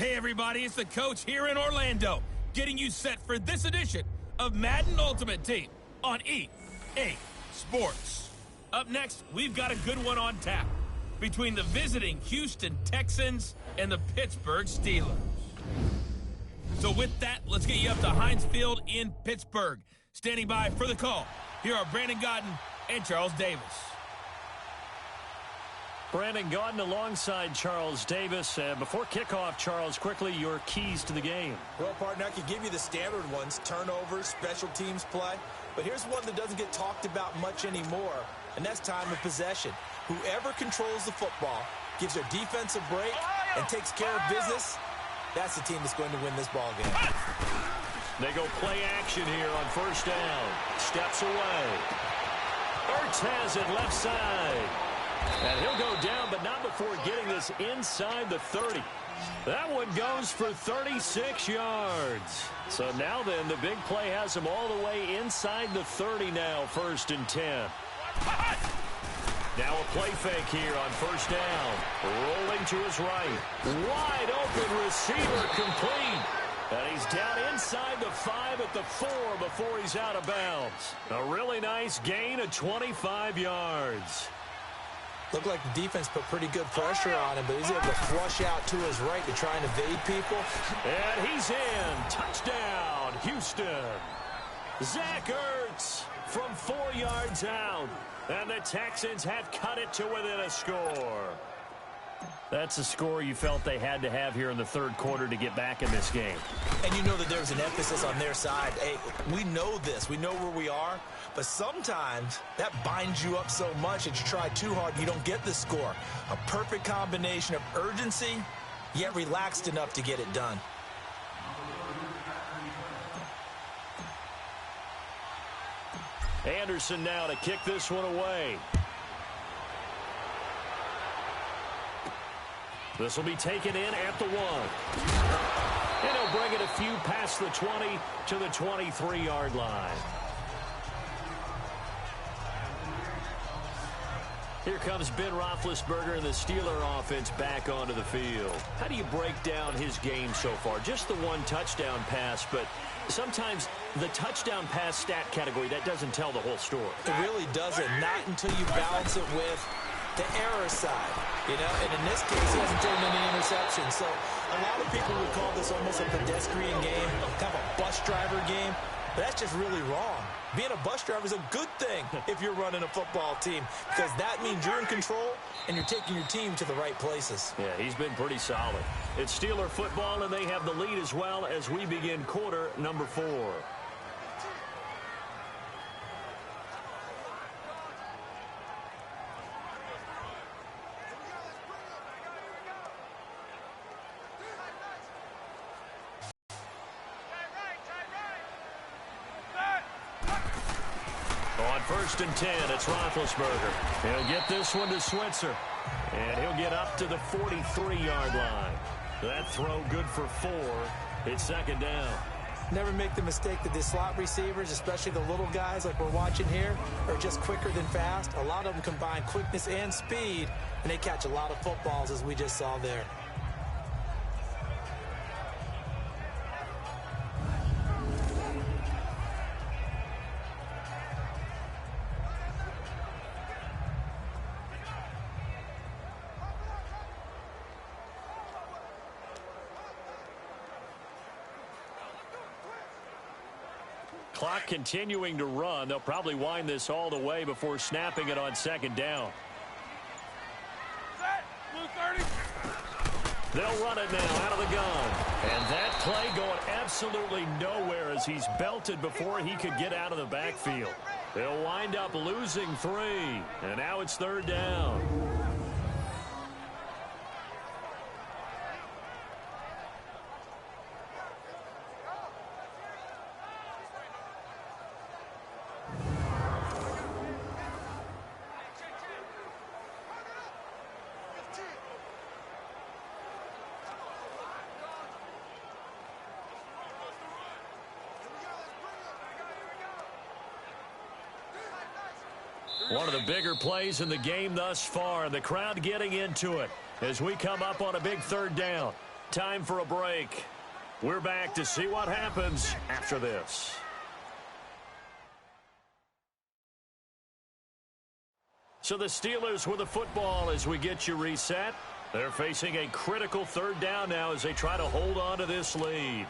Hey everybody, it's the coach here in Orlando, getting you set for this edition of Madden Ultimate Team on EA Sports. Up next, we've got a good one on tap between the visiting Houston Texans and the Pittsburgh Steelers. So with that, let's get you up to Heinz Field in Pittsburgh. Standing by for the call, here are Brandon Godden and Charles Davis. Brandon Godden alongside Charles Davis. Before kickoff, Charles, quickly your keys to the game. Well, partner, I could give you the standard ones, turnovers, special teams play. But here's one that doesn't get talked about much anymore, and that's time of possession. Whoever controls the football, gives their defense a break, and takes care of business, that's the team that's going to win this ball game. They go play action here on first down. Steps away. Ertz has it left side. And he'll go down, but not before getting this inside the 30. That one goes for 36 yards. So now then, the big play has him all the way inside the 30 now, 1st and 10. Now a play fake here on first down. Rolling to his right. Wide open receiver complete. And he's down inside the 5 at the 4 before he's out of bounds. A really nice gain of 25 yards. Looked like the defense put pretty good pressure on him, but he's able to flush out to his right to try and evade people. And he's in. Touchdown, Houston. Zach Ertz from 4 yards out. And the Texans have cut it to within a score. That's a score you felt they had to have here in the third quarter to get back in this game. And you know that there's an emphasis on their side. Hey, we know this. We know where we are. But sometimes that binds you up so much that you try too hard, you don't get the score. A perfect combination of urgency, yet relaxed enough to get it done. Anderson now to kick this one away. This will be taken in at the 1. And he'll bring it a few past the 20 to the 23-yard line. Here comes Ben Roethlisberger and the Steeler offense back onto the field. How do you break down his game so far? Just the one touchdown pass, but sometimes the touchdown pass stat category, that doesn't tell the whole story. It really doesn't, not until you balance it with the error side, you know, and in this case, he hasn't thrown any interceptions. So a lot of people would call this almost a pedestrian game, kind of a bus driver game, but that's just really wrong. Being a bus driver is a good thing if you're running a football team, because that means you're in control and you're taking your team to the right places. Yeah, he's been pretty solid. It's Steeler football, and they have the lead as well as we begin quarter number 4. On 1st and 10, it's Roethlisberger. He'll get this one to Switzer. And he'll get up to the 43-yard line. That throw good for 4. It's 2nd down. Never make the mistake that the slot receivers, especially the little guys like we're watching here, are just quicker than fast. A lot of them combine quickness and speed, and they catch a lot of footballs, as we just saw there. Clock continuing to run. They'll probably wind this all the way before snapping it on 2nd down. They'll run it now out of the gun. And that play going absolutely nowhere as he's belted before he could get out of the backfield. They'll wind up losing 3. And now it's 3rd down. One of the bigger plays in the game thus far. The crowd getting into it as we come up on a big 3rd down. Time for a break. We're back to see what happens after this. So the Steelers with the football as we get you reset. They're facing a critical third down now as they try to hold on to this lead.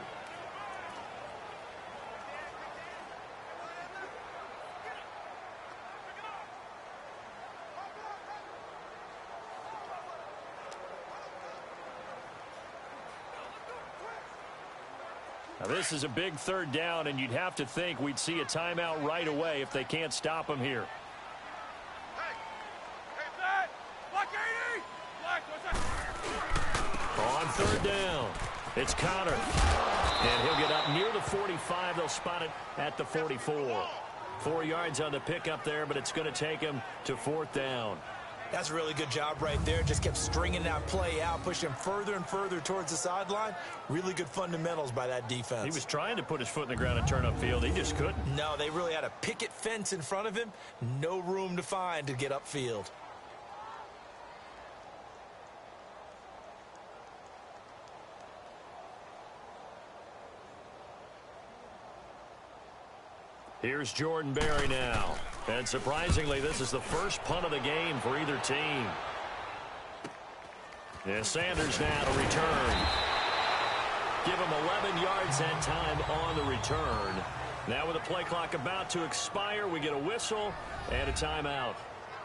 Now this is a big third down, and you'd have to think we'd see a timeout right away if they can't stop them here. On third down, it's KYLER. And he'll get up near the 45. They'll spot it at the 44. 4 yards on the pickup there, but it's going to take him to fourth down. That's a really good job right there. Just kept stringing that play out, pushing him further and further towards the sideline. Really good fundamentals by that defense. He was trying to put his foot in the ground and turn upfield. He just couldn't. No, they really had a picket fence in front of him. No room to find to get upfield. Here's Jordan Berry now. And surprisingly, this is the first punt of the game for either team. And Sanders now to return. Give him 11 yards that time on the return. Now with the play clock about to expire, we get a whistle and a timeout,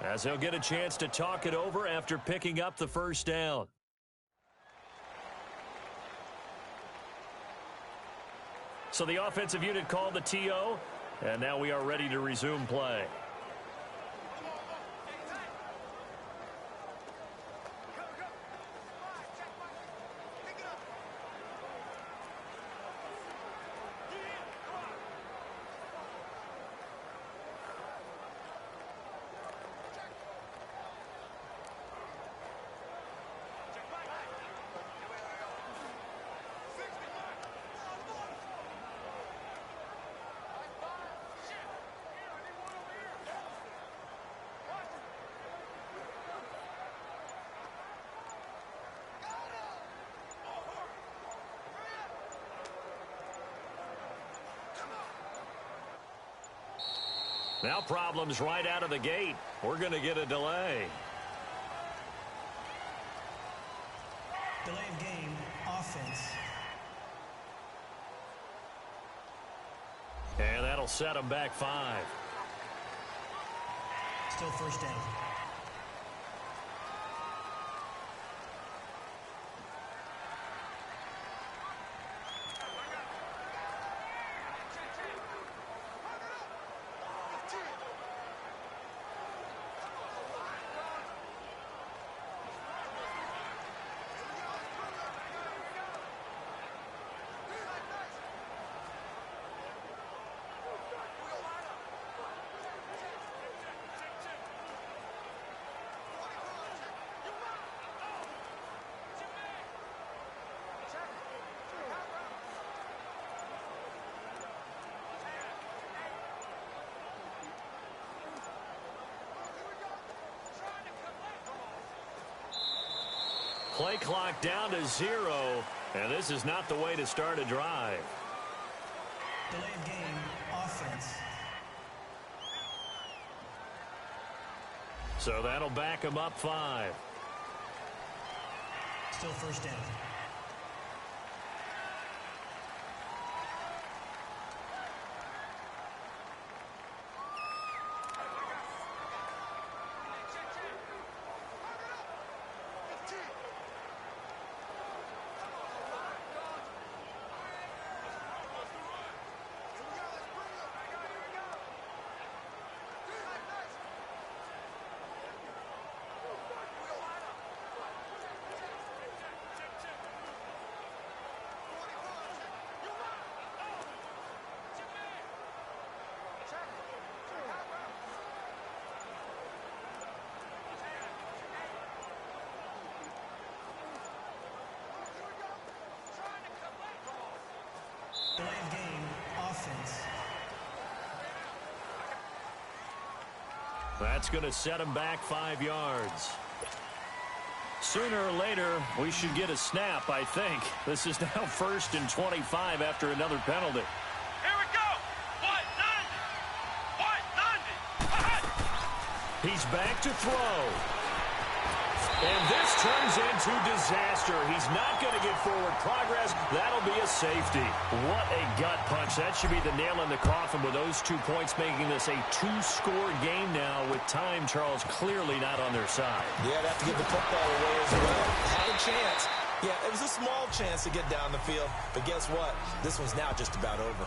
as they'll get a chance to talk it over after picking up the first down. So the offensive unit called the TO. And now we are ready to resume play. Now problems right out of the gate. We're going to get a delay. Delay of game, offense. And that'll set them back 5. Still first down. Play clock down to 0, and this is not the way to start a drive. Delay of game, offense. So that'll back him up 5. Still first down. Delay of game, offense. That's going to set him back 5 yards. Sooner or later, we should get a snap, I think. This is now 1st and 25 after another penalty. Here we go. 190. He's back to throw. And this turns into disaster. He's not going to get forward progress. That'll be a safety. What a gut punch. That should be the nail in the coffin with those 2 points, making this a 2-score game now with time, Charles, clearly not on their side. Yeah, they have to give the football away as well. Had a chance. Yeah, it was a small chance to get down the field. But guess what? This one's now just about over.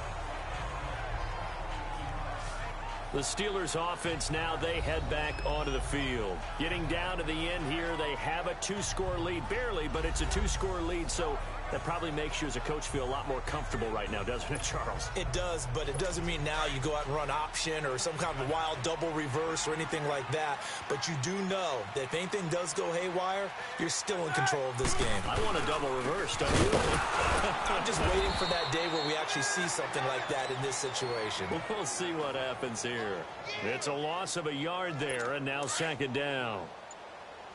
The Steelers offense now, they head back onto the field. Getting down to the end here, they have a 2-score lead. Barely, but it's a 2-score lead, so that probably makes you as a coach feel a lot more comfortable right now, doesn't it, Charles? It does, but it doesn't mean now you go out and run option or some kind of wild double reverse or anything like that. But you do know that if anything does go haywire, you're still in control of this game. I want a double reverse, don't you? I'm just waiting for that day where we actually see something like that in this situation. We'll see what happens here. It's a loss of a yard there, and now 2nd down.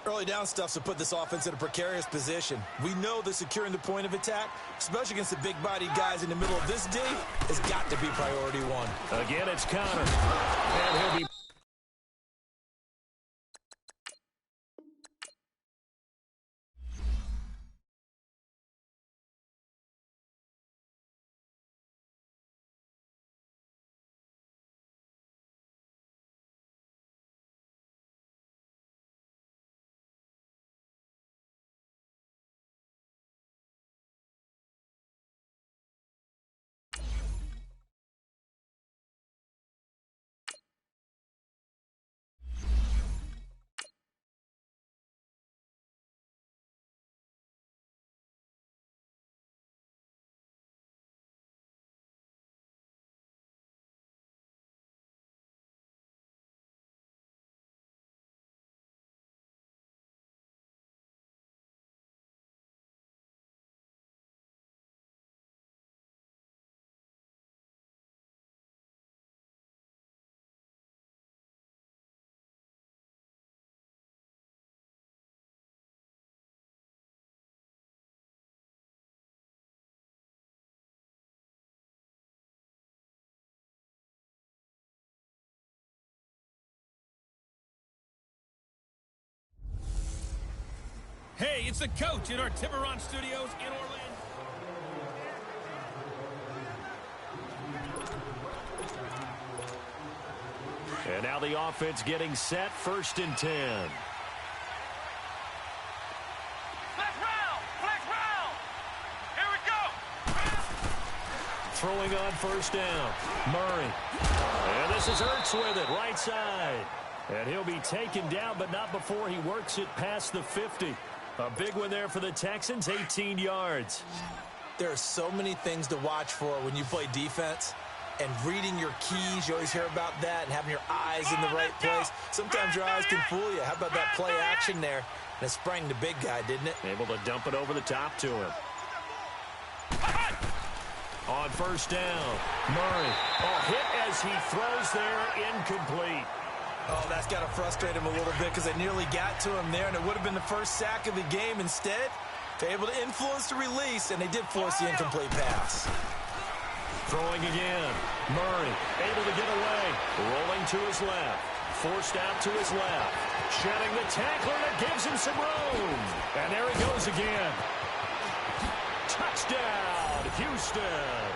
Early down stuff's to put this offense in a precarious position. We know that securing the point of attack, especially against the big-bodied guys in the middle of this D, has got to be priority one. Again, it's Connor. And he'll be... Hey, it's the coach in our Tiburon Studios in Orlando. And now the offense getting set, 1st and 10. Flex round. Here we go. Throwing on 1st down. Murray. And this is Ertz with it, right side. And he'll be taken down, but not before he works it past the 50. A big one there for the Texans, 18 yards. There are so many things to watch for when you play defense. And reading your keys, you always hear about that, and having your eyes in the right place. Sometimes your eyes can fool you. How about that play action there? And it sprang the big guy, didn't it? Able to dump it over the top to him. On 1st down, Murray. Hit as he throws there, incomplete. Oh, that's got to frustrate him a little bit because they nearly got to him there, and it would have been the first sack of the game. Instead, they're able to influence the release, and they did force the incomplete pass. Throwing again. Murray able to get away. Rolling to his left. Forced out to his left. Shedding the tackler that gives him some room. And there he goes again. Touchdown, Houston.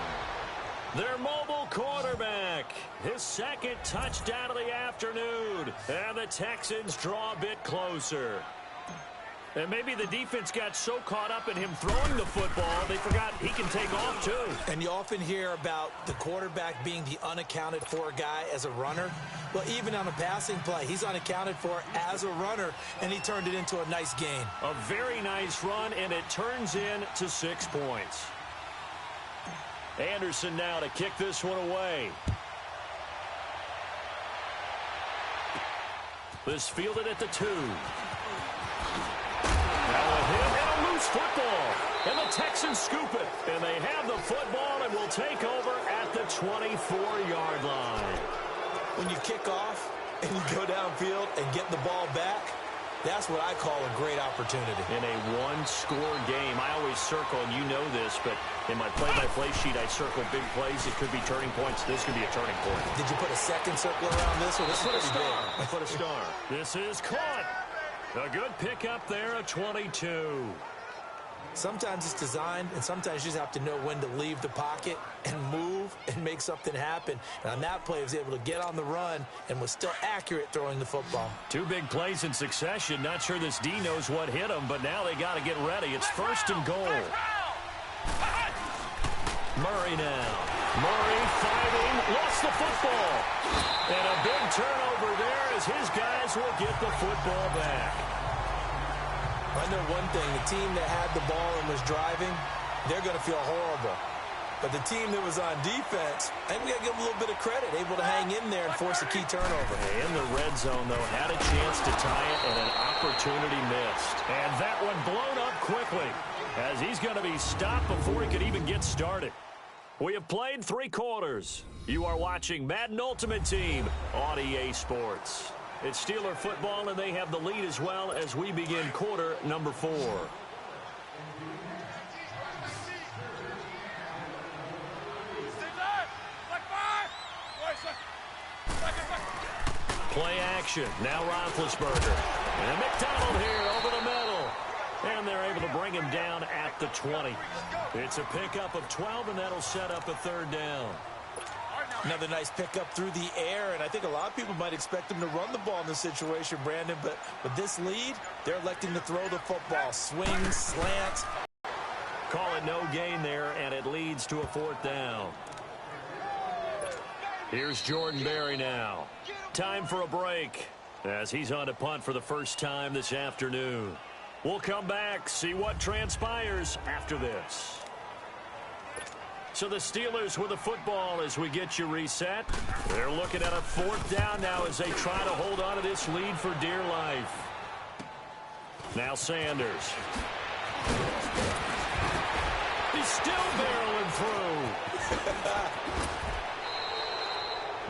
Their mobile quarterback. His 2nd touchdown of the afternoon. And the Texans draw a bit closer. And maybe the defense got so caught up in him throwing the football, they forgot he can take off too. And you often hear about the quarterback being the unaccounted for guy as a runner. Well, even on a passing play, he's unaccounted for as a runner, and he turned it into a nice gain. A very nice run, and it turns into 6 points. Anderson now to kick this one away. This fielded at the 2. Now a hit and a loose football. And the Texans scoop it. And they have the football and will take over at the 24-yard line. When you kick off and you go downfield and get the ball back, That's what I call a great opportunity. In a one-score game, I always circle, and you know this, but in my play-by-play sheet, I circle big plays. It could be turning points. This could be a turning point. Did you put a second circle around this one? This Put a is pretty star. big. I put a star. This is caught. A good pickup there, a 22. Sometimes it's designed, and sometimes you just have to know when to leave the pocket and move and make something happen. And on that play, he was able to get on the run and was still accurate throwing the football. Two big plays in succession. Not sure this D knows what hit him, but now they got to get ready. It's first and goal. Murray now. Murray fighting. Lost the football. And a big turnover there as his guys will get the football back. I know one thing, the team that had the ball and was driving, they're going to feel horrible. But the team that was on defense, I think we got to give them a little bit of credit, able to hang in there and force a key turnover. In the red zone, though, had a chance to tie it and an opportunity missed. And that one blown up quickly as he's going to be stopped before he could even get started. We have played 3 quarters. You are watching Madden Ultimate Team on EA Sports. It's Steeler football, and they have the lead as well as we begin quarter number 4. Play action. Now Roethlisberger. And McDonald here over the middle. And they're able to bring him down at the 20. It's a pickup of 12, and that'll set up a third down. Another nice pickup through the air, and I think a lot of people might expect him to run the ball in this situation, Brandon, but with this lead, they're electing to throw the football. Swing, slant. Call it no gain there, and it leads to a fourth down. Here's Jordan Berry now. Time for a break as he's on to punt for the first time this afternoon. We'll come back, see what transpires after this. So the Steelers with the football as we get you reset. They're looking at a fourth down now as they try to hold on to this lead for dear life. Now Sanders. He's still barreling through.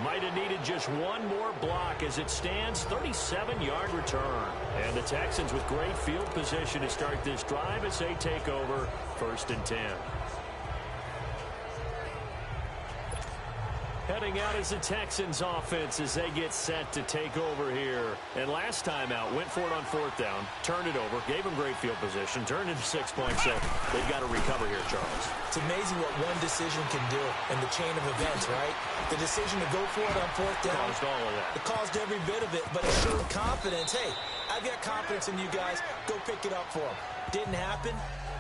Might have needed just one more block as it stands, 37-yard return. And the Texans with great field position to start this drive as they take over first and 10. Heading out is the Texans offense as they get set to take over here. And last time out, went for it on fourth down, turned it over, gave them great field position, turned into 6 points, so they've got to recover here, Charles. It's amazing what one decision can do in the chain of events, right? The decision to go for it on fourth down. Caused all of that. It caused every bit of it, but it showed confidence. Hey, I've got confidence in you guys. Go pick it up for them. Didn't happen.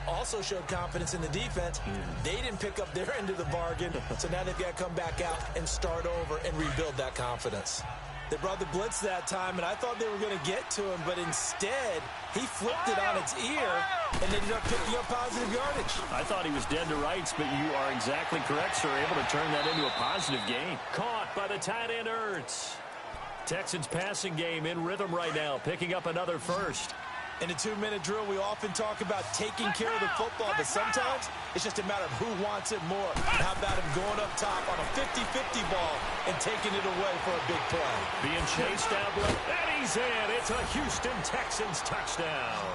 Also showed confidence in the defense. They didn't pick up their end of the bargain, so now they've got to come back out and start over and rebuild that confidence. They brought the blitz that time, and I thought they were going to get to him, but instead, he flipped it on its ear and ended up picking up positive yardage. I thought he was dead to rights, but you are exactly correct, sir. Able to turn that into a positive gain. Caught by the tight end, Ertz. Texans passing game in rhythm right now, picking up another first. In a 2-minute drill, we often talk about taking care of the football, but sometimes it's just a matter of who wants it more. How about him going up top on a 50-50 ball and taking it away for a big play? Being chased out, and he's in. It's a Houston Texans touchdown.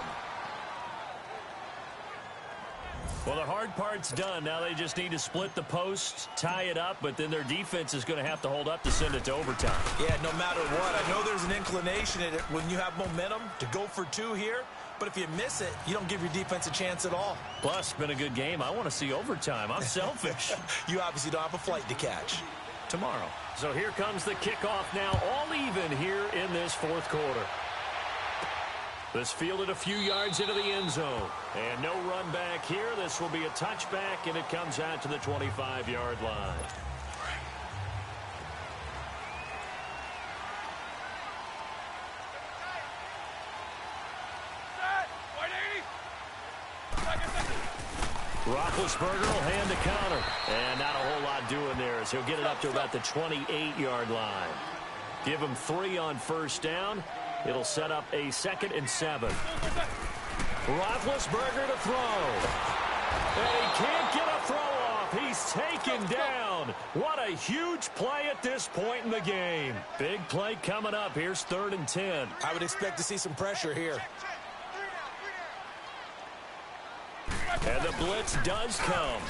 Well, the hard part's done. Now they just need to split the posts, tie it up, but then their defense is going to have to hold up to send it to overtime. Yeah, no matter what. I know there's an inclination in it when you have momentum to go for 2 here, but if you miss it, you don't give your defense a chance at all. Plus, it's been a good game. I want to see overtime. I'm selfish. You obviously don't have a flight to catch. Tomorrow. So here comes the kickoff now, all even here in this fourth quarter. This fielded a few yards into the end zone. And no run back here. This will be a touchback, and it comes out to the 25-yard line. Roethlisberger will hand the counter. And not a whole lot doing there as he'll get it up to about the 28-yard line. Give him 3 on first down. It'll set up a 2nd and 7. Roethlisberger to throw. And he can't get a throw off He's taken down. What a huge play at this point in the game. Big play coming up. Here's 3rd and 10. I would expect to see some pressure here. And the blitz does come.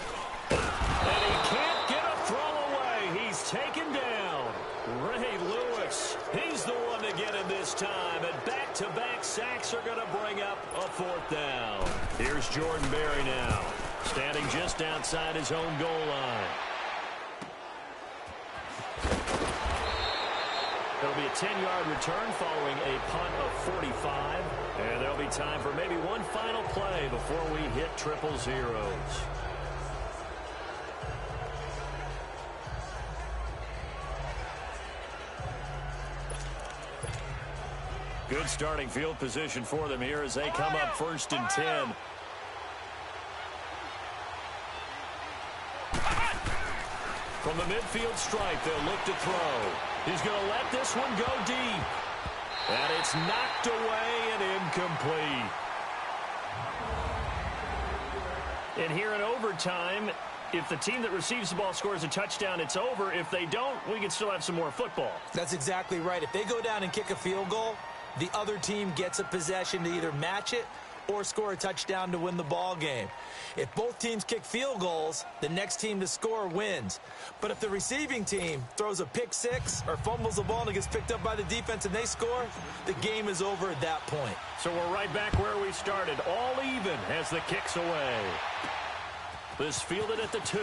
And he can't get a throw away. He's taken down. Ray Lewis, he's the one to get him this time. And back-to-back sacks are going to bring up a 4th down. Here's Jordan Berry now, standing just outside his own goal line. It'll be a 10-yard return following a punt of 45. And there'll be time for maybe one final play before we hit triple zeros. Good starting field position for them here as they come up 1st and 10. From the midfield stripe, they'll look to throw. He's going to let this one go deep. And it's knocked away and incomplete. And here in overtime, if the team that receives the ball scores a touchdown, it's over. If they don't, we can still have some more football. That's exactly right. If they go down and kick a field goal, the other team gets a possession to either match it or score a touchdown to win the ball game. If both teams kick field goals, the next team to score wins. But if the receiving team throws a pick six or fumbles the ball and it gets picked up by the defense and they score, the game is over at that point. So we're right back where we started, all even as the kick's away. This fielded at the 2.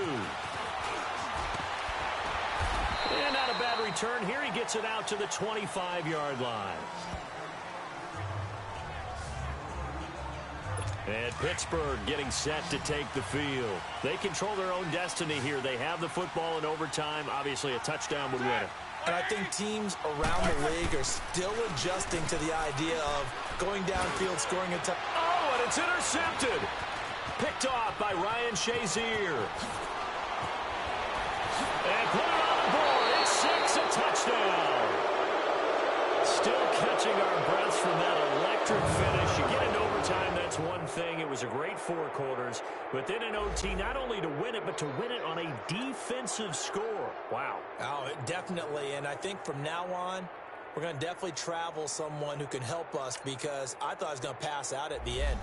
And not a bad return here. He gets it out to the 25-yard line. And Pittsburgh getting set to take the field. They control their own destiny here. They have the football in overtime. Obviously, a touchdown would win it. And I think teams around the league are still adjusting to the idea of going downfield, scoring a touchdown. Oh, and it's intercepted. Picked off by Ryan Shazier. And put it on the board. It's 6, a touchdown. Still catching our breaths from that electric finish. You get into overtime, that's one thing. It was a great 4 quarters. But then in OT, not only to win it, but to win it on a defensive score. Wow. Oh, definitely. And I think from now on, we're going to definitely travel someone who can help us because I thought I was going to pass out at the end.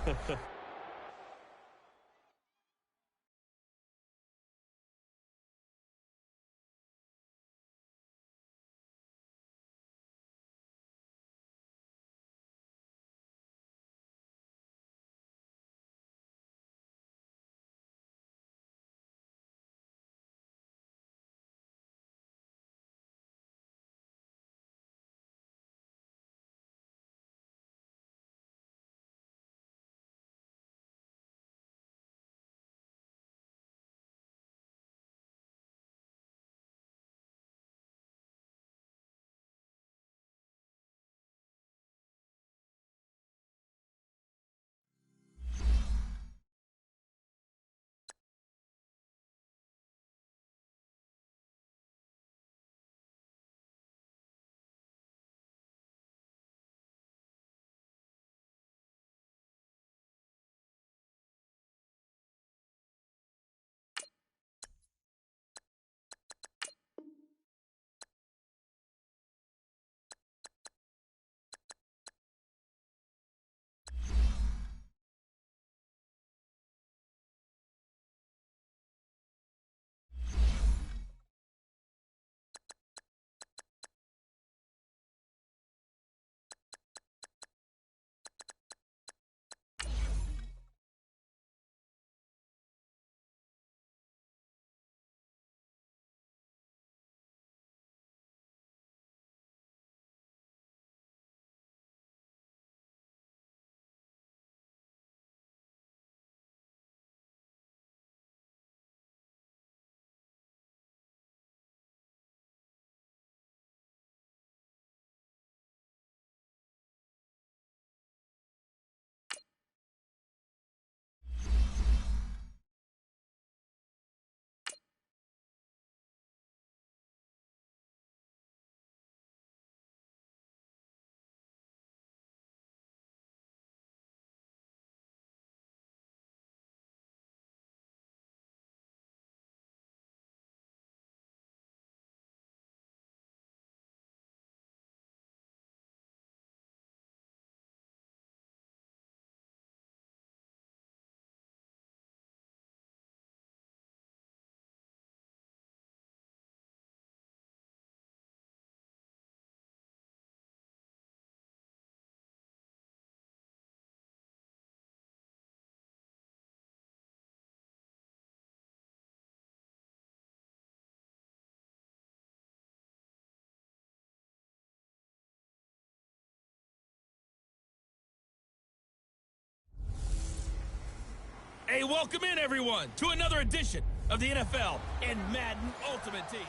Hey, welcome in, everyone, to another edition of the NFL and Madden Ultimate Team.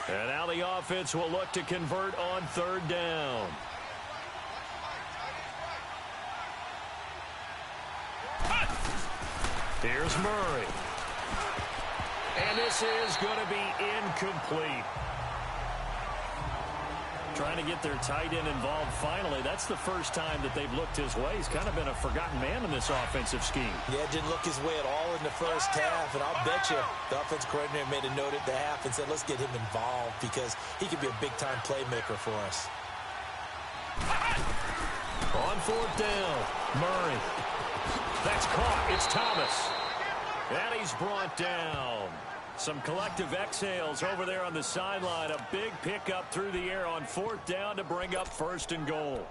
And now the offense will look to convert on third down. Here's Murray. And this is going to be incomplete. Trying to get their tight end involved finally. That's the first time that they've looked his way. He's kind of been a forgotten man in this offensive scheme. Yeah, didn't look his way at all in the first half. And I'll bet you the offense coordinator made a note at the half and said, let's get him involved because he could be a big-time playmaker for us. On fourth down, Murray. That's caught. It's Thomas. And he's brought down. Some collective exhales over there on the sideline. A big pickup through the air on fourth down to bring up first and goal.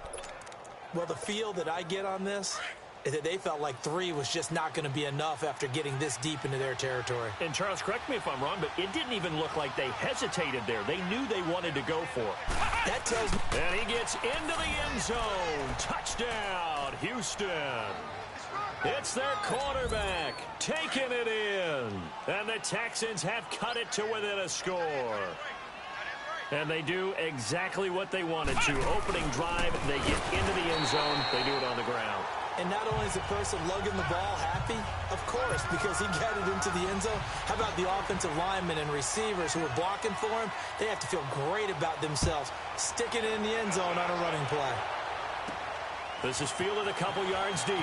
Well, the feel that I get on this is that they felt like 3 was just not going to be enough after getting this deep into their territory. And, Charles, correct me if I'm wrong, but it didn't even look like they hesitated there. They knew they wanted to go for it. That tells me. And he gets into the end zone. Touchdown, Houston. It's their quarterback taking it in. And the Texans have cut it to within a score. And they do exactly what they wanted to. Opening drive, they get into the end zone. They do it on the ground. And not only is the person lugging the ball happy, of course, because he got it into the end zone. How about the offensive linemen and receivers who are blocking for him? They have to feel great about themselves, sticking it in the end zone on a running play. This is fielded a couple yards deep.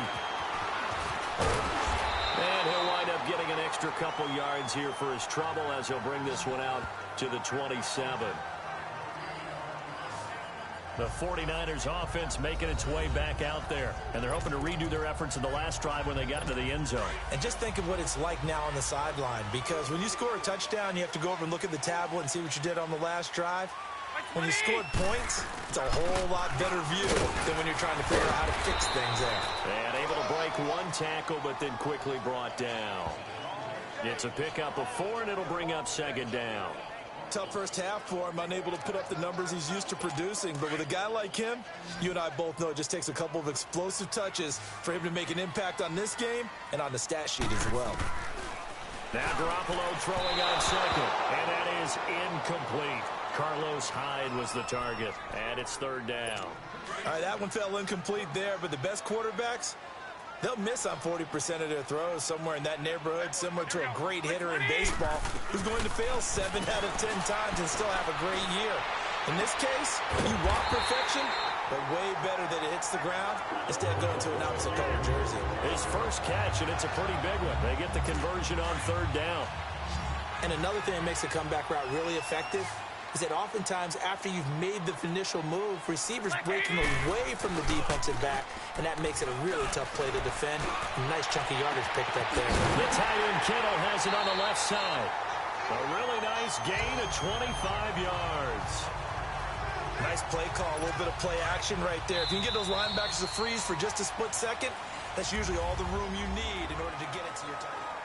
And he'll wind up getting an extra couple yards here for his trouble as he'll bring this one out to the 27. The 49ers offense making its way back out there. And they're hoping to redo their efforts in the last drive when they got into the end zone. And just think of what it's like now on the sideline. Because when you score a touchdown, you have to go over and look at the tablet and see what you did on the last drive. When you scored points, it's a whole lot better view than when you're trying to figure out how to fix things there. And able to break one tackle, but then quickly brought down. It's a pickup of 4, and it'll bring up second down. Tough first half for him, unable to put up the numbers he's used to producing. But with a guy like him, you and I both know it just takes a couple of explosive touches for him to make an impact on this game and on the stat sheet as well. Now Garoppolo throwing on second, and that is incomplete. Carlos Hyde was the target, and it's third down. All right, that one fell incomplete there, but the best quarterbacks, they'll miss on 40% of their throws, somewhere in that neighborhood, similar to a great hitter in baseball who's going to fail 7 out of 10 times and still have a great year. In this case, you want perfection, but way better that it hits the ground instead of going to an opposite color jersey. His first catch, and it's a pretty big one. They get the conversion on third down. And another thing that makes the comeback route really effective is that oftentimes after you've made the initial move, receivers breaking away from the defensive back, and that makes it a really tough play to defend. Nice chunky yardage picked up there. The tight end Kittle has it on the left side. A really nice gain of 25 yards. Nice play call, a little bit of play action right there. If you can get those linebackers to freeze for just a split second, that's usually all the room you need in order to get it to your tight end.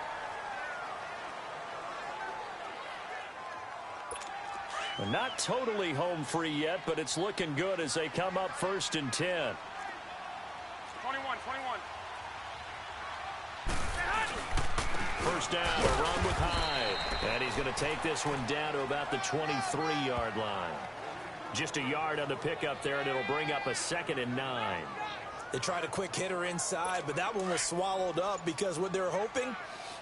Not totally home free yet, but it's looking good as they come up first and 10. 21. First down, a run with Hyde. And he's going to take this one down to about the 23-yard line. Just a yard on the pickup there, and it'll bring up a 2nd and 9. They tried a quick hitter inside, but that one was swallowed up because what they're hoping,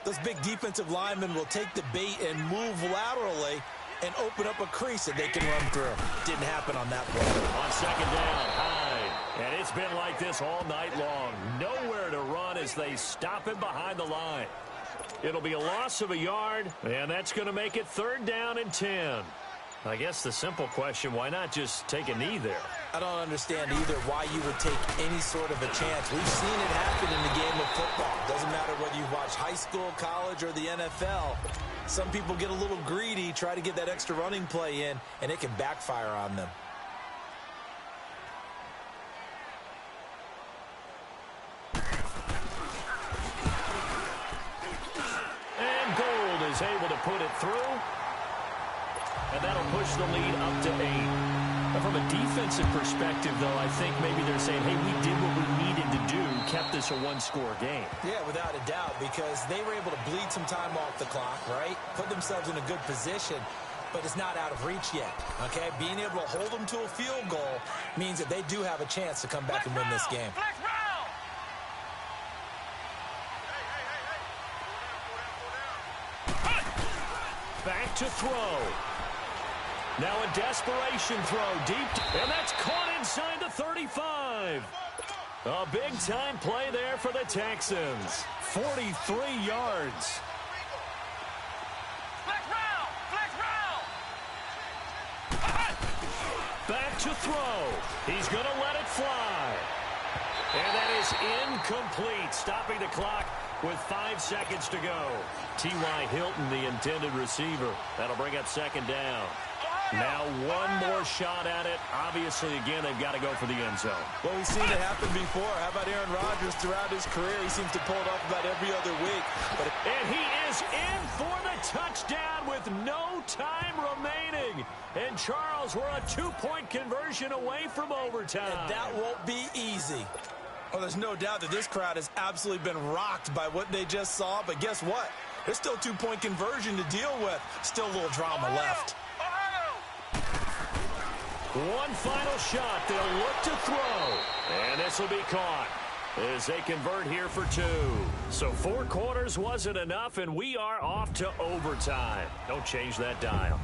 those big defensive linemen will take the bait and move laterally and open up a crease that they can run through. Didn't happen on that play. On second down, Hyde. And it's been like this all night long. Nowhere to run as they stop him behind the line. It'll be a loss of a yard, and that's going to make it third down and 10. I guess the simple question, why not just take a knee there? I don't understand either why you would take any sort of a chance. We've seen it happen in the game of football. Doesn't matter whether you watch high school, college, or the NFL. Some people get a little greedy, try to get that extra running play in, and it can backfire on them. And Gold is able to put it through. And that'll push the lead up to 8. From a defensive perspective, though, I think maybe they're saying, hey, we did what we needed to do, kept this a one-score game. Yeah, without a doubt, because they were able to bleed some time off the clock, right? Put themselves in a good position, but it's not out of reach yet, okay? Being able to hold them to a field goal means that they do have a chance to come back and win this game. Back to throw. Now a desperation throw deep, and that's caught inside the 35. A big-time play there for the Texans. 43 yards. Back to throw. He's going to let it fly. And that is incomplete, stopping the clock with 5 seconds to go. T.Y. Hilton, the intended receiver. That'll bring up second down. Now one more shot at it. Obviously, again, they've got to go for the end zone. Well, we've seen it happen before. How about Aaron Rodgers throughout his career? He seems to pull it off about every other week. And he is in for the touchdown with no time remaining. And, Charles, we're a 2-point conversion away from overtime. And that won't be easy. Oh, there's no doubt that this crowd has absolutely been rocked by what they just saw. But guess what? There's still 2-point conversion to deal with. Still a little drama left. One final shot. They'll look to throw. And this will be caught as they convert here for 2. So 4 quarters wasn't enough, and we are off to overtime. Don't change that dial.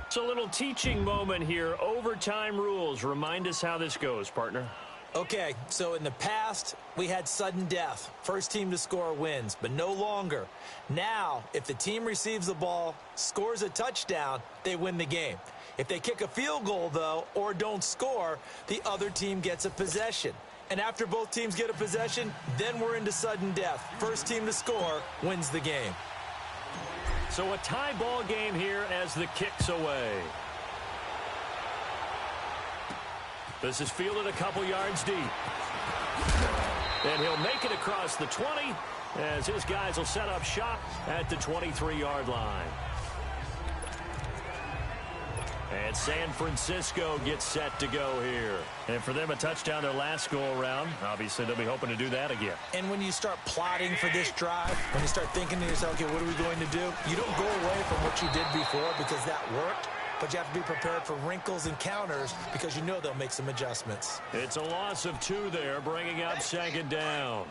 It's a little teaching moment here. Overtime rules. Remind us how this goes, partner. Okay, so in the past, we had sudden death. First team to score wins, but no longer. Now, if the team receives the ball, scores a touchdown, they win the game. If they kick a field goal, though, or don't score, the other team gets a possession. And after both teams get a possession, then we're into sudden death. First team to score wins the game. So a tie ball game here as the kick's away. This is fielded a couple yards deep. And he'll make it across the 20 as his guys will set up shop at the 23-yard line. And San Francisco gets set to go here. And for them, a touchdown their last go-around. Obviously, they'll be hoping to do that again. And when you start plotting for this drive, when you start thinking to yourself, okay, what are we going to do? You don't go away from what you did before because that worked. But you have to be prepared for wrinkles and counters because you know they'll make some adjustments. It's a loss of 2 there, bringing up second down.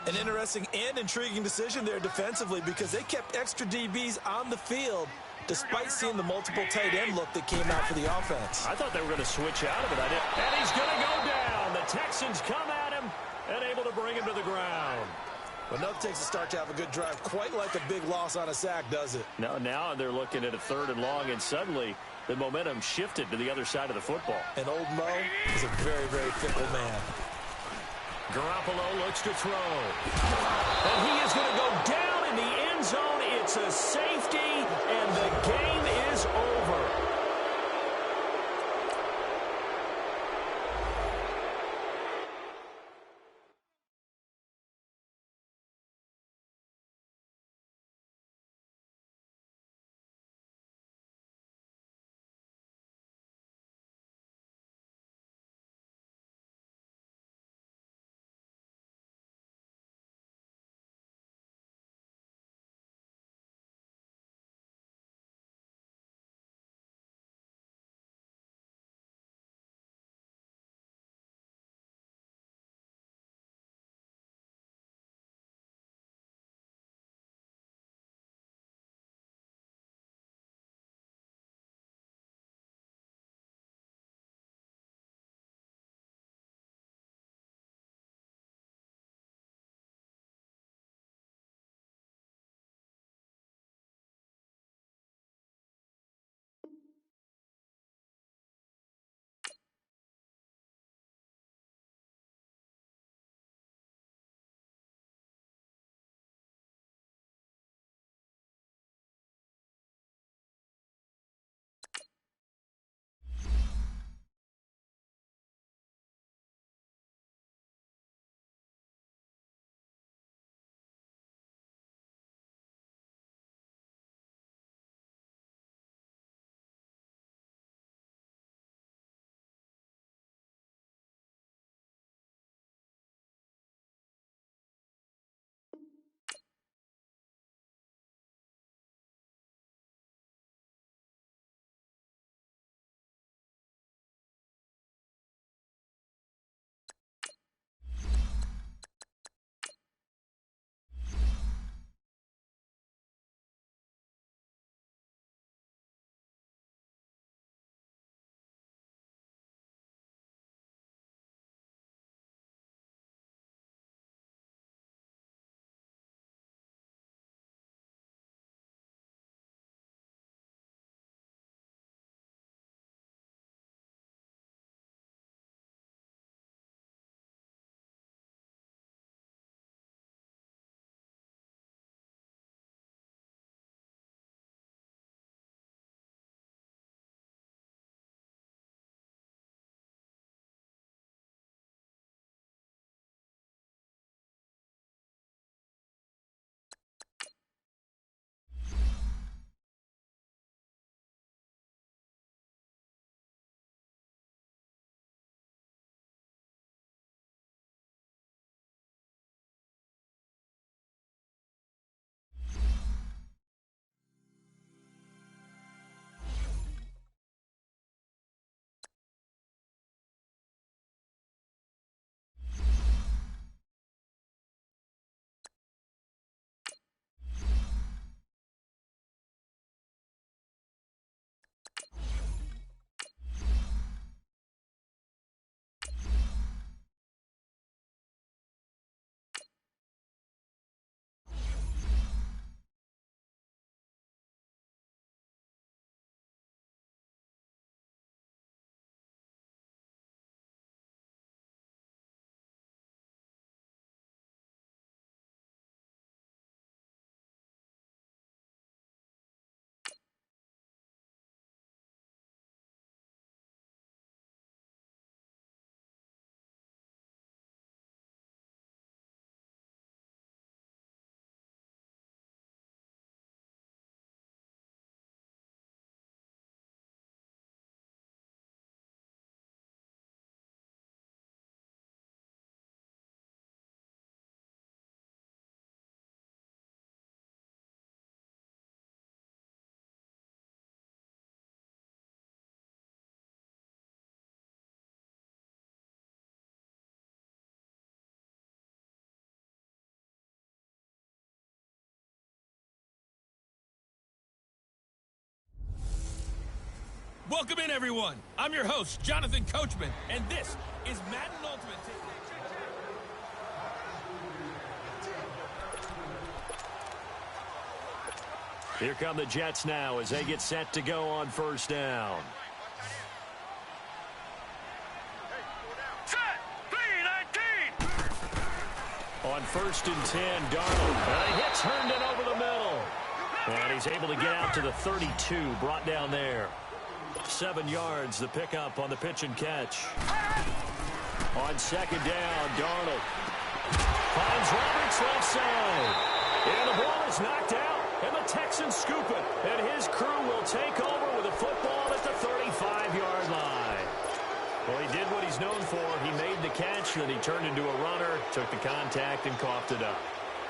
An interesting and intriguing decision there defensively because they kept extra DBs on the field despite seeing the multiple tight end look that came out for the offense. I thought they were going to switch out of it. And he's going to go down. The Texans come at him and able to bring him to the ground. But enough takes a start to have a good drive, quite like a big loss on a sack, does it? Now they're looking at a 3rd and long, and suddenly the momentum shifted to the other side of the football. And old Mo is a very, very fickle man. Garoppolo looks to throw. And he is going to go down in the end zone. It's a safety, and the game is over. Welcome in, everyone. I'm your host, Jonathan Coachman, and this is Madden Ultimate Team. Here come the Jets now as they get set to go on first down. On 1st and 10, Darnold. And he hits Herndon over the middle. And he's able to get out to the 32, brought down there. 7 yards, the pickup on the pitch and catch. On 2nd down, Darnold finds Roberts left side. And the ball is knocked out, and the Texans scoop it. And his crew will take over with a football at the 35-yard line. Well, he did what he's known for. He made the catch, then he turned into a runner, took the contact, and coughed it up.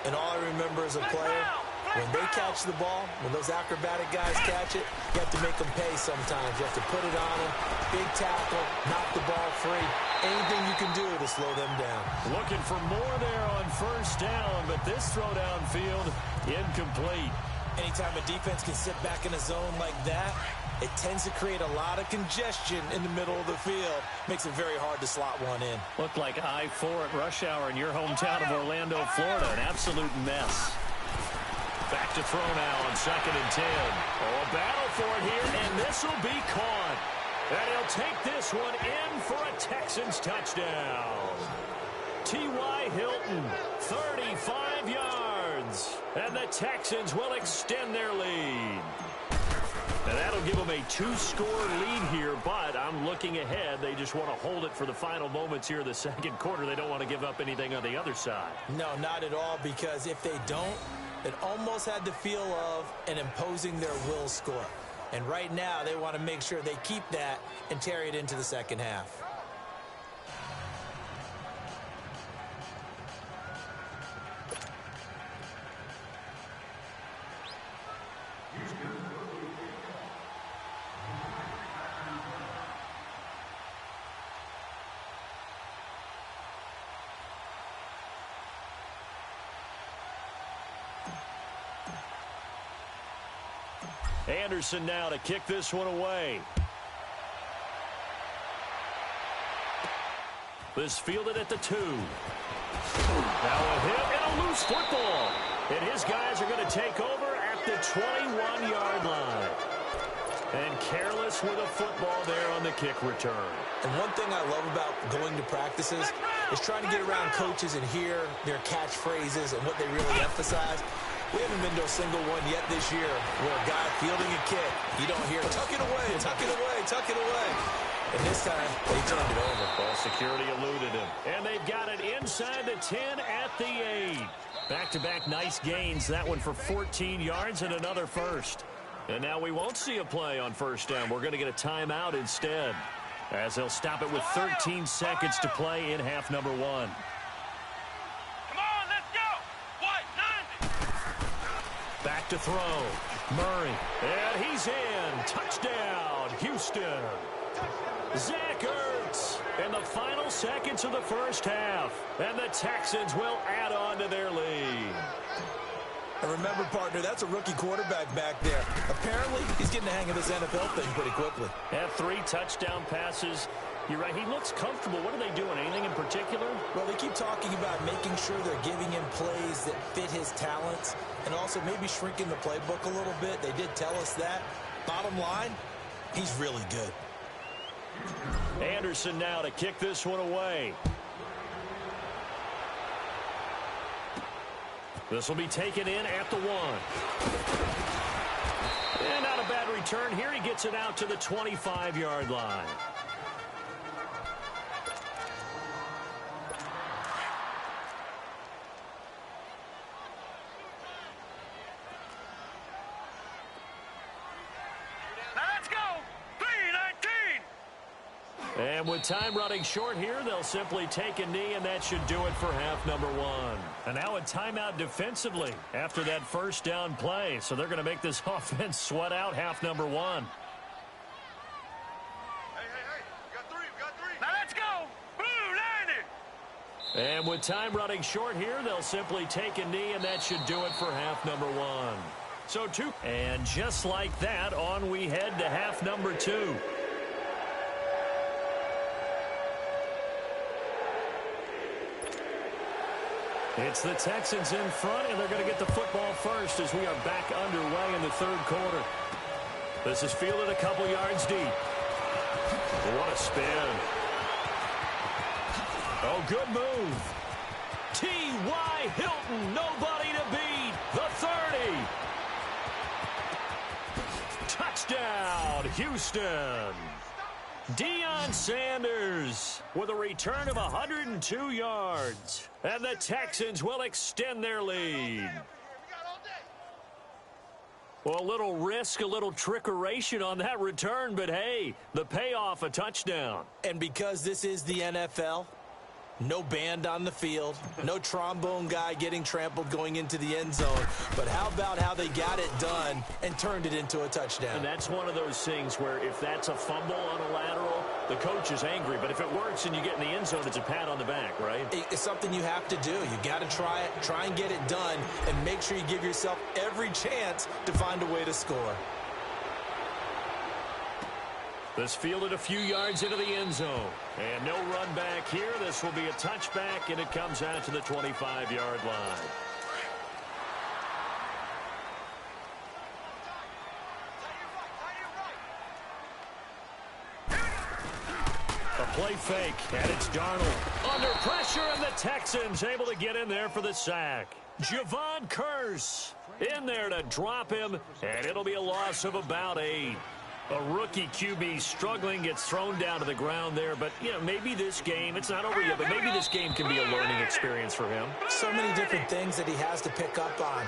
And all I remember as a player, when they catch the ball, when those acrobatic guys catch it, you have to make them pay sometimes. You have to put it on them, big tackle, knock the ball free. Anything you can do to slow them down. Looking for more there on first down, but this throw downfield, incomplete. Anytime a defense can sit back in a zone like that, it tends to create a lot of congestion in the middle of the field. Makes it very hard to slot one in. Looked like I-4 at rush hour in your hometown of Orlando, Florida. An absolute mess. Back to throw now on 2nd and 10. Oh, a battle for it here, and this will be caught. And he'll take this one in for a Texans touchdown. T.Y. Hilton, 35 yards. And the Texans will extend their lead. And that'll give them a 2-score lead here, but I'm looking ahead. They just want to hold it for the final moments here in the second quarter. They don't want to give up anything on the other side. No, not at all, because if they don't, it almost had the feel of an imposing their will score. And right now, they want to make sure they keep that and carry it into the second half. Anderson now to kick this one away. This fielded at the 2. Now a hit and a loose football. And his guys are going to take over at the 21-yard line. And careless with a football there on the kick return. And one thing I love about going to practices is trying to get around coaches and hear their catchphrases and what they really emphasize. We haven't been to a single one yet this year where a guy fielding a kick, you don't hear, tuck it away, tuck it away, tuck it away. And this time, they turned it over. Well, security eluded him. And they've got it inside the 10 at the 8. Back-to-back nice gains. That one for 14 yards and another first. And now we won't see a play on first down. We're going to get a timeout instead, as they'll stop it with 13 seconds to play in half number 1. Back to throw. Murray. And he's in. Touchdown, Houston. Zach Ertz in the final seconds of the first half. And the Texans will add on to their lead. And remember, partner, that's a rookie quarterback back there. Apparently, he's getting the hang of this NFL thing pretty quickly. Had 3 touchdown passes. You're right, he looks comfortable. What are they doing? Anything in particular? Well, they keep talking about making sure they're giving him plays that fit his talents and also maybe shrinking the playbook a little bit. They did tell us that. Bottom line, he's really good. Anderson now to kick this one away. This will be taken in at the 1. And not a bad return here. He gets it out to the 25-yard line. And with time running short here, they'll simply take a knee, and that should do it for half number 1. And now a timeout defensively after that first down play. So they're going to make this offense sweat out half number 1. Hey, we got 3. Now let's go. Blue 90. And with time running short here, they'll simply take a knee, and that should do it for half number 1. So two. And just like that, on we head to half number 2. It's the Texans in front, and they're going to get the football first as we are back underway in the third quarter. This is fielded a couple yards deep. What a spin. Oh, good move. T.Y. Hilton, nobody to beat. The 30. Touchdown, Houston. Deion Sanders with a return of 102 yards. And the Texans will extend their lead. Well, a little risk, a little trickeration on that return, but hey, the payoff, a touchdown. And because this is the NFL, no band on the field, no trombone guy getting trampled going into the end zone. But how about how they got it done and turned it into a touchdown? And that's one of those things where if that's a fumble on a lateral, the coach is angry. But if it works and you get in the end zone, it's a pat on the back, right? It's something you have to do. You got to try it, try and get it done, and make sure you give yourself every chance to find a way to score. This fielded a few yards into the end zone. And no run back here. This will be a touchback, and it comes out to the 25-yard line. A play fake, and it's Darnold. Under pressure, and the Texans able to get in there for the sack. Javon Curse in there to drop him, and it'll be a loss of about 8. A rookie QB struggling, gets thrown down to the ground there. But, you know, maybe this game, it's not over yet, but maybe this game can be a learning experience for him. So many different things that he has to pick up on.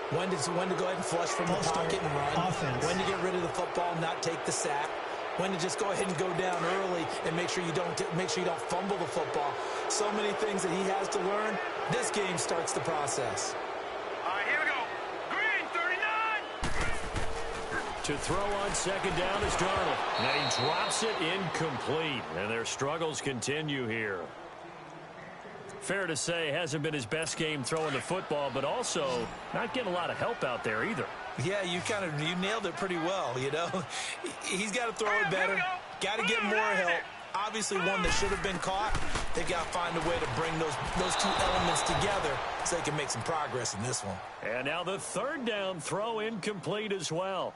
When to go ahead and flush from the pocket and run. Offense. When to get rid of the football and not take the sack. When to just go ahead and go down early and make sure you don't fumble the football. So many things that he has to learn. This game starts the process. All right, here we go. Green, 39. To throw on second down is Darnold. And he drops it incomplete. And their struggles continue here. Fair to say, hasn't been his best game throwing the football, but also not getting a lot of help out there either. Yeah, you nailed it pretty well, you know. He's got to throw it better. Got to get more help. Obviously one that should have been caught. They got to find a way to bring those two elements together so they can make some progress in this one. And now the third down throw incomplete as well.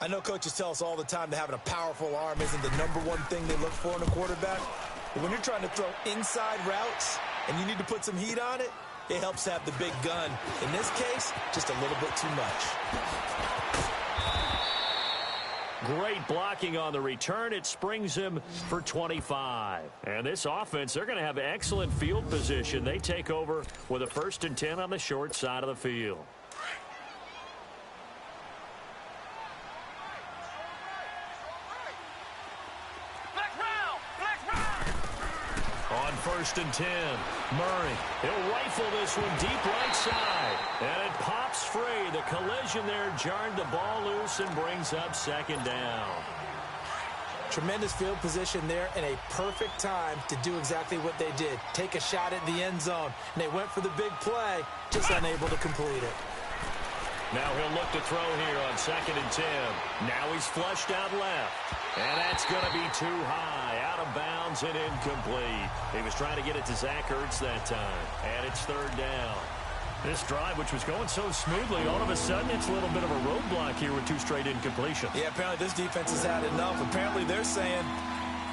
I know coaches tell us all the time that having a powerful arm isn't the #1 thing they look for in a quarterback. But when you're trying to throw inside routes and you need to put some heat on it, it helps have the big gun. In this case, just a little bit too much. Great blocking on the return. It springs him for 25. And this offense, they're going to have excellent field position. They take over with a 1st and 10 on the short side of the field. On 1st and 10, Murray. He'll rifle this one deep right side. And it pops free. The collision there jarred the ball loose and brings up second down. Tremendous field position there and a perfect time to do exactly what they did. Take a shot at the end zone. And they went for the big play, just unable to complete it. Now he'll look to throw here on 2nd and 10. Now he's flushed out left. And that's going to be too high. Out of bounds and incomplete. He was trying to get it to Zach Ertz that time. And it's 3rd down. This drive, which was going so smoothly, all of a sudden it's a little bit of a roadblock here with 2 straight incompletions. Yeah, apparently this defense has had enough. Apparently they're saying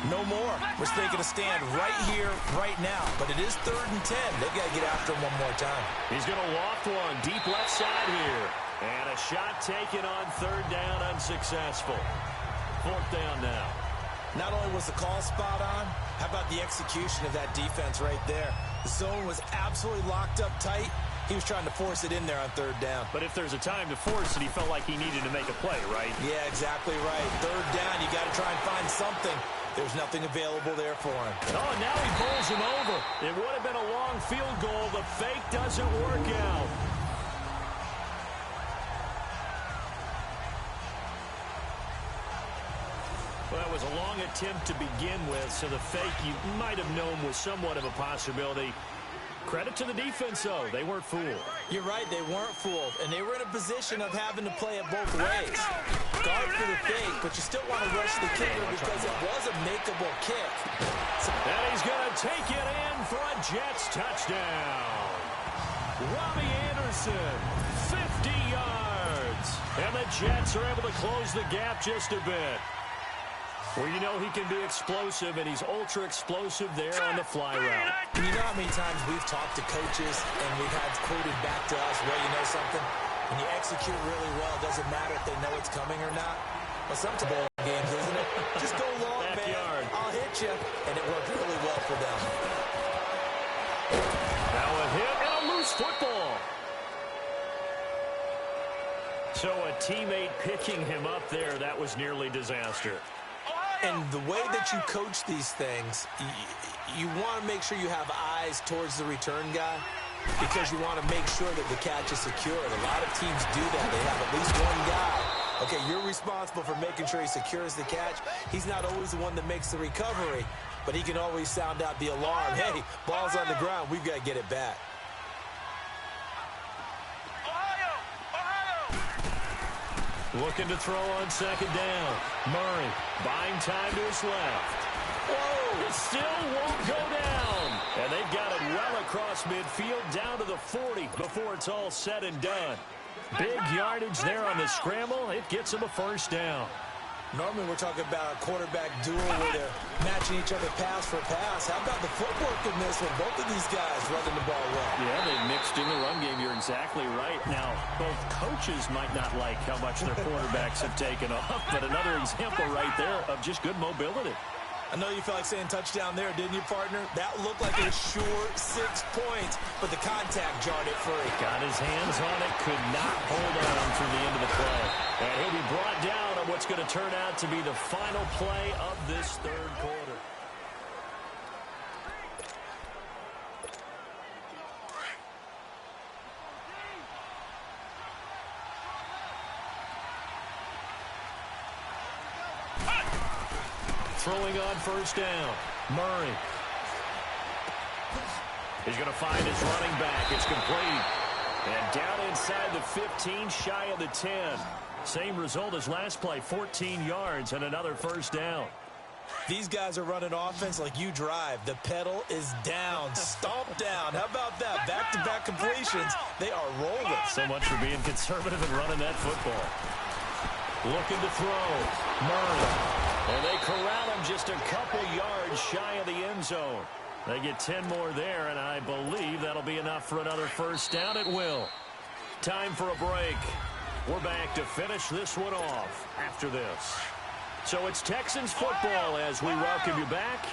no more. We're taking a stand right here, right now. But it is 3rd and 10. They've got to get after him one more time. He's going to loft one deep left side here. And a shot taken on 3rd down, unsuccessful. 4th down now. Not only was the call spot on, how about the execution of that defense right there? The zone was absolutely locked up tight. He was trying to force it in there on 3rd down. But if there's a time to force it, he felt like he needed to make a play, right? Yeah, exactly right. 3rd down, you got to try and find something. There's nothing available there for him. Oh, now he bowls him over. It would have been a long field goal. The fake doesn't work out. Well, it was a long attempt to begin with, so the fake you might have known was somewhat of a possibility. Credit to the defense, though. They weren't fooled. You're right, they weren't fooled, and they were in a position of having to play it both ways. Guard for the fake, but you still want to rush the kicker because it was a makeable kick. And he's going to take it in for a Jets touchdown. Robbie Anderson, 50 yards. And the Jets are able to close the gap just a bit. Well, you know he can be explosive, and he's ultra-explosive there on the fly route. And you know how many times we've talked to coaches and we've had quoted back to us, well, you know something? When you execute really well, it doesn't matter if they know it's coming or not. Well, sometimes games, isn't it? Just go long, Backyard. man. I'll hit you. And it worked really well for them. Now a hit and a loose football. So a teammate picking him up there, that was nearly disaster. And the way that you coach these things, you want to make sure you have eyes towards the return guy because you want to make sure that the catch is secured. A lot of teams do that. They have at least one guy. Okay, you're responsible for making sure he secures the catch. He's not always the one that makes the recovery, but he can always sound out the alarm. Hey, ball's on the ground. We've got to get it back. Looking to throw on second down. Murray buying time to his left. Whoa, it still won't go down. And they've got it well across midfield down to the 40 before it's all said and done. Big yardage there on the scramble. It gets him a first down. Normally we're talking about a quarterback duel where they're matching each other pass for pass. How about the footwork in this one? Both of these guys running the ball well. Yeah, they mixed in the run game. You're exactly right. Now, both coaches might not like how much their quarterbacks have taken off, but another example right there of just good mobility. I know you felt like saying touchdown there, didn't you, partner? That looked like a short 6 points, but the contact jarred it free. Got his hands on it, could not hold on through the end of the play. And he'll be brought down on what's going to turn out to be the final play of this third quarter. Throwing on first down. Murray. He's going to find his running back. It's complete. And down inside the 15, shy of the 10. Same result as last play, 14 yards and another first down. These guys are running offense like you drive. The pedal is down, stomp down. How about that? Back-to-back completions. They are rolling. So much for being conservative and running that football. Looking to throw. Murray. And they corral him just a couple yards shy of the end zone. They get 10 more there, and I believe that'll be enough for another first down. It will. Time for a break. We're back to finish this one off after this. So it's Texans football as we welcome you back.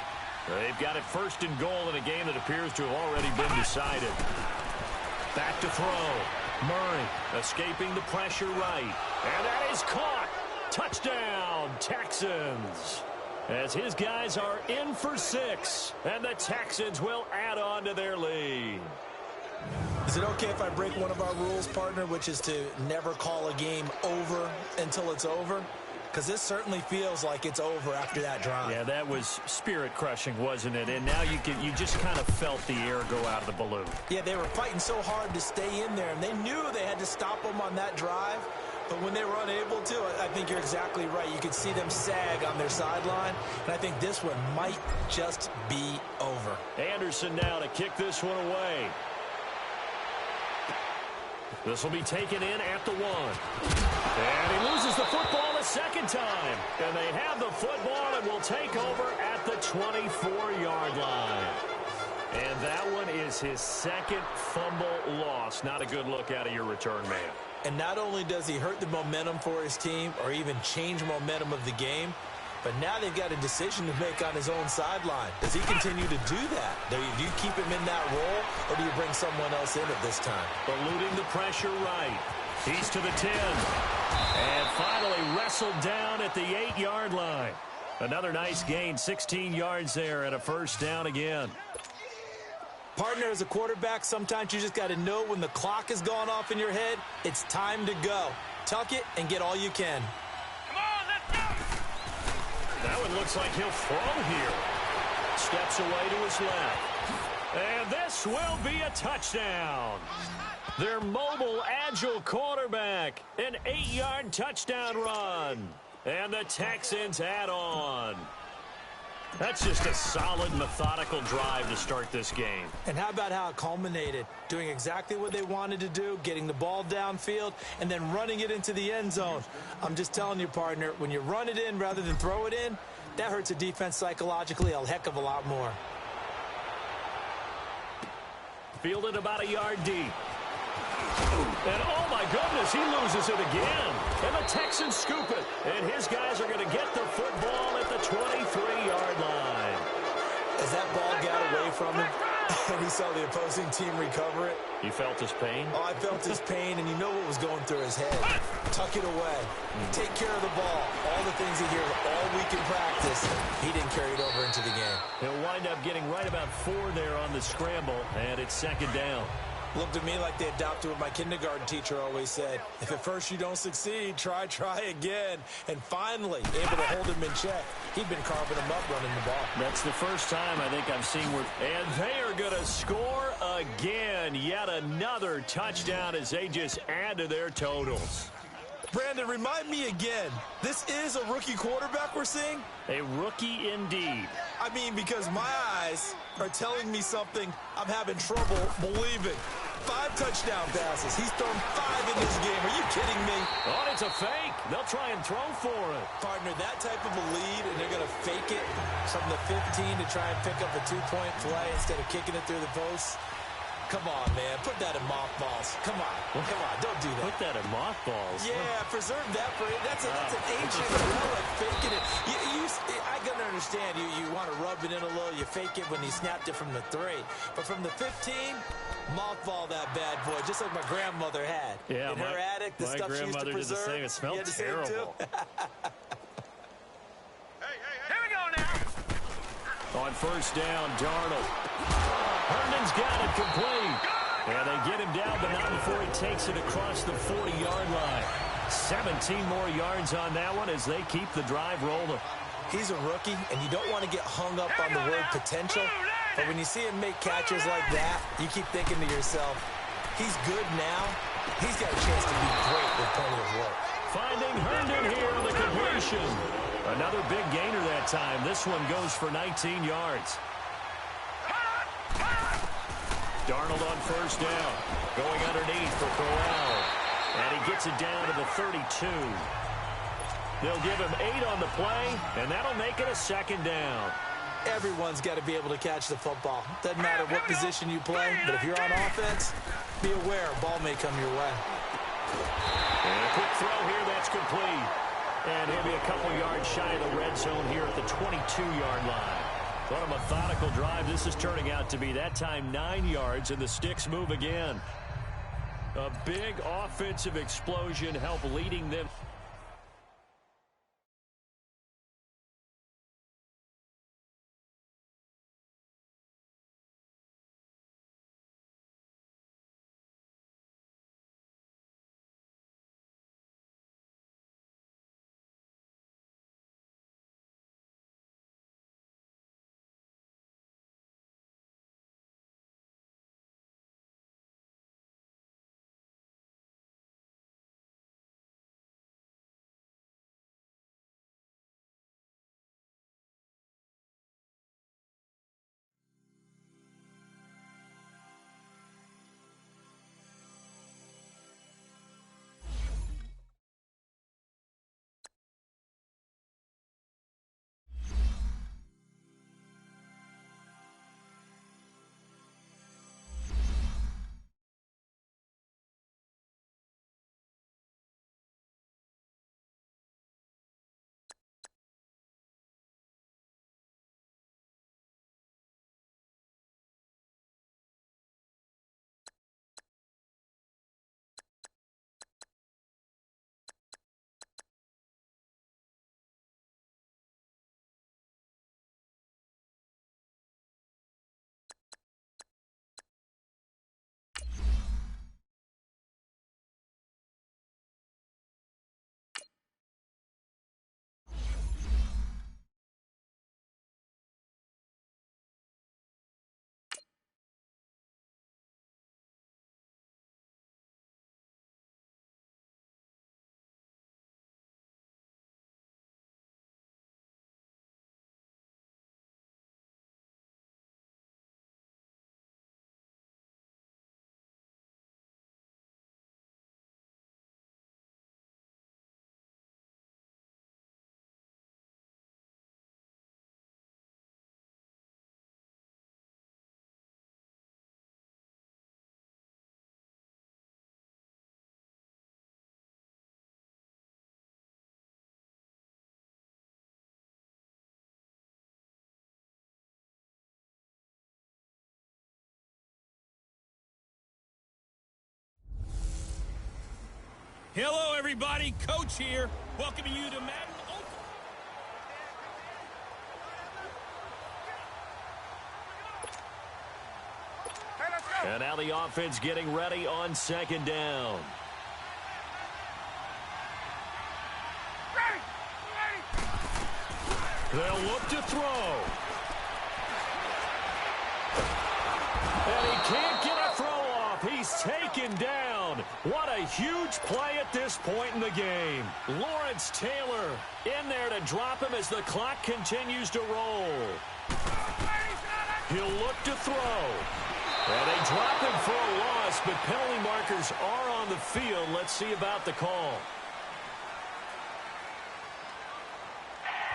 They've got it first and goal in a game that appears to have already been decided. Back to throw. Murray escaping the pressure right. And that is caught. Touchdown, Texans. As his guys are in for 6, and the Texans will add on to their lead. Is it okay if I break one of our rules, partner, which is to never call a game over until it's over? Because this certainly feels like it's over after that drive. Yeah, that was spirit-crushing, wasn't it? And now you just kind of felt the air go out of the balloon. Yeah, they were fighting so hard to stay in there, and they knew they had to stop them on that drive. But when they were unable to, I think you're exactly right. You could see them sag on their sideline, and I think this one might just be over. Anderson now to kick this one away. This will be taken in at the 1. And he loses the football a second time. And they have the football and will take over at the 24-yard line. And that one is his second fumble loss. Not a good look out of your return man. And not only does he hurt the momentum for his team or even change momentum of the game, but now they've got a decision to make on his own sideline. Does he continue to do that? Do you keep him in that role, or do you bring someone else in at this time? Eluding the pressure right. He's to the 10. And finally wrestled down at the 8-yard line. Another nice gain, 16 yards there and a first down again. Partner, as a quarterback, sometimes you just got to know when the clock has gone off in your head, it's time to go. Tuck it and get all you can. Come on, let's go! That one looks like he'll throw here. Steps away to his left. And this will be a touchdown. Their mobile, agile quarterback, an 8-yard touchdown run. And the Texans add on. That's just a solid, methodical drive to start this game. And how about how it culminated? Doing exactly what they wanted to do, getting the ball downfield, and then running it into the end zone. I'm just telling you, partner, when you run it in rather than throw it in, that hurts a defense psychologically a heck of a lot more. Fielded about a yard deep. And oh my goodness, he loses it again. And the Texans scoop it. And his guys are going to get the football at the 23-yard line. As that ball got away from him, and he saw the opposing team recover it. You felt his pain? Oh, I felt his pain, and you know what was going through his head. Tuck it away. Take care of the ball. All the things he hears all week in practice, he didn't carry it over into the game. He'll wind up getting right about 4 there on the scramble, and it's second down. Looked to me like they adopted what my kindergarten teacher always said. If at first you don't succeed, try again. And finally, able to hold him in check. He'd been carving him up running the ball. That's the first time I think I've seen where... And they are going to score again. Yet another touchdown as they just add to their totals. Brandon, remind me again, this is a rookie quarterback we're seeing? A rookie indeed. I mean, because my eyes are telling me something I'm having trouble believing. 5 touchdown passes. He's thrown 5 in this game. Are you kidding me? Oh, it's a fake. They'll try and throw for it. Partner, that type of a lead, and they're going to fake it from the 15 to try and pick up a 2-point play instead of kicking it through the post. Come on, man. Put that in mothballs. Come on. Come on. Don't do that. Put that in mothballs. Yeah, preserve that for it. That's an ancient relic. Faking it. I can understand. You want to rub it in a little. You fake it when he snapped it from the 3. But from the 15, mothball that bad boy, just like my grandmother had. Yeah, in her attic, the stuff she used to preserve. Did the same. It smelled terrible. Here we go now. On first down, Darnold. Herndon's got it complete. And they get him down, but not before he takes it across the 40-yard line. 17 more yards on that one as they keep the drive rolling. He's a rookie, and you don't want to get hung up on the word potential. But when you see him make catches like that, you keep thinking to yourself, he's good now. He's got a chance to be great with plenty of work. Finding Herndon here on the completion. Another big gainer that time. This one goes for 19 yards. Darnold on first down. Going underneath for Corral. And he gets it down to the 32. They'll give him 8 on the play, and that'll make it a second down. Everyone's got to be able to catch the football. Doesn't matter what position you play, but if you're on offense, be aware, ball may come your way. And a quick throw here, that's complete. And he'll be a couple yards shy of the red zone here at the 22-yard line. What a methodical drive this is turning out to be. That time 9 yards, and the sticks move again. A big offensive explosion help leading them. Hello, everybody. Coach here, welcoming you to Madden Ultimate. Hey, let's go. And now the offense getting ready on second down. Ready. They'll look to throw. And he can't get a throw off. He's taken down. What a huge play at this point in the game. Lawrence Taylor in there to drop him as the clock continues to roll. He'll look to throw. And they drop him for a loss, but penalty markers are on the field. Let's see about the call.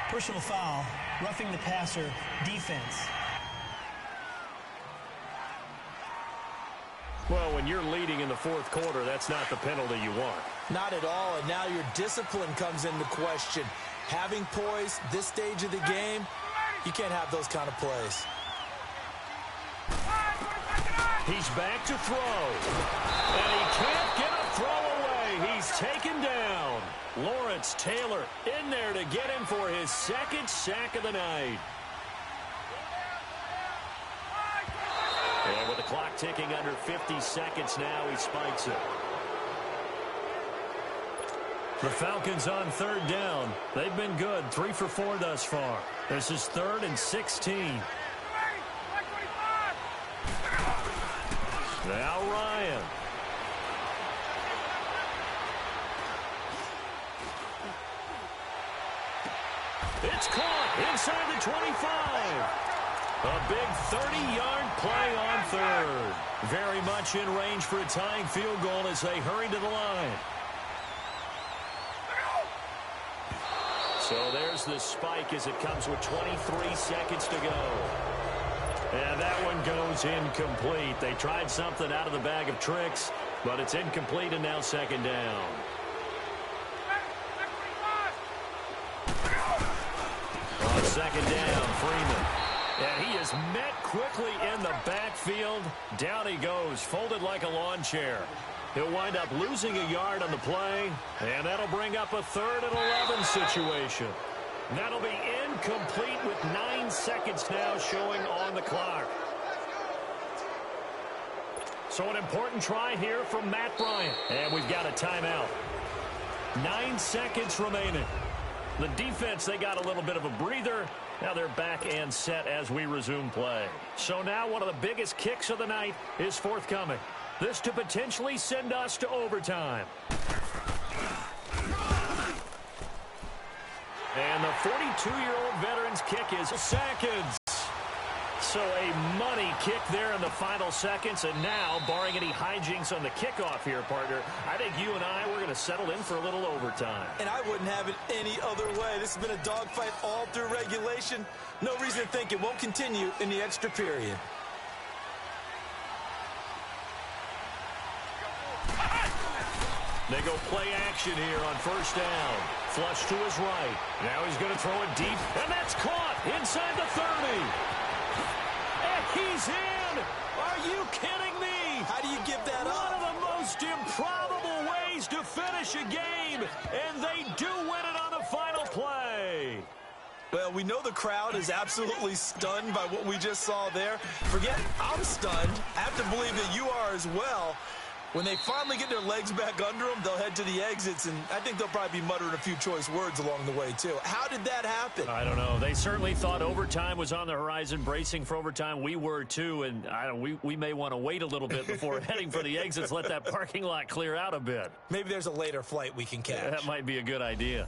Personal foul, roughing the passer, defense. Well, when you're leading in the fourth quarter, that's not the penalty you want. Not at all, and now your discipline comes into question. Having poise this stage of the game, you can't have those kind of plays. He's back to throw. And he can't get a throw away. He's taken down. Lawrence Taylor in there to get him for his second sack of the night. And with the clock ticking under 50 seconds now, he spikes it. The Falcons on third down. They've been good, 3 for 4 thus far. This is 3rd and 16. Now Ryan. It's caught inside the 25. A big 30-yard play on third. Very much in range for a tying field goal as they hurry to the line. So there's the spike as it comes with 23 seconds to go. And that one goes incomplete. They tried something out of the bag of tricks, but it's incomplete and now second down. On second down, Freeman. And he is met quickly in the backfield. Down he goes, folded like a lawn chair. He'll wind up losing a yard on the play, and that'll bring up a 3rd and 11 situation. That'll be incomplete with 9 seconds now showing on the clock. So an important try here from Matt Bryant. And we've got a timeout. 9 seconds remaining. The defense, they got a little bit of a breather. Now they're back and set as we resume play. So now one of the biggest kicks of the night is forthcoming. This to potentially send us to overtime. And the 42-year-old veteran's kick is seconds. So a money kick there in the final seconds. And now, barring any hijinks on the kickoff here, partner, I think you and I, we're going to settle in for a little overtime. And I wouldn't have it any other way. This has been a dogfight all through regulation. No reason to think it won't continue in the extra period. They go play action here on first down. Flush to his right. Now he's going to throw it deep, and that's caught inside the 30. And he's in. Are you kidding me? How do you give that up? One of the most improbable ways to finish a game, and they do win it on the final play. Well, we know the crowd is absolutely stunned by what we just saw there. Forget I'm stunned. I have to believe that you are as well. When they finally get their legs back under them, they'll head to the exits, and I think they'll probably be muttering a few choice words along the way, too. How did that happen? I don't know. They certainly thought overtime was on the horizon, bracing for overtime. We were, too, and we may want to wait a little bit before heading for the exits, let that parking lot clear out a bit. Maybe there's a later flight we can catch. That might be a good idea.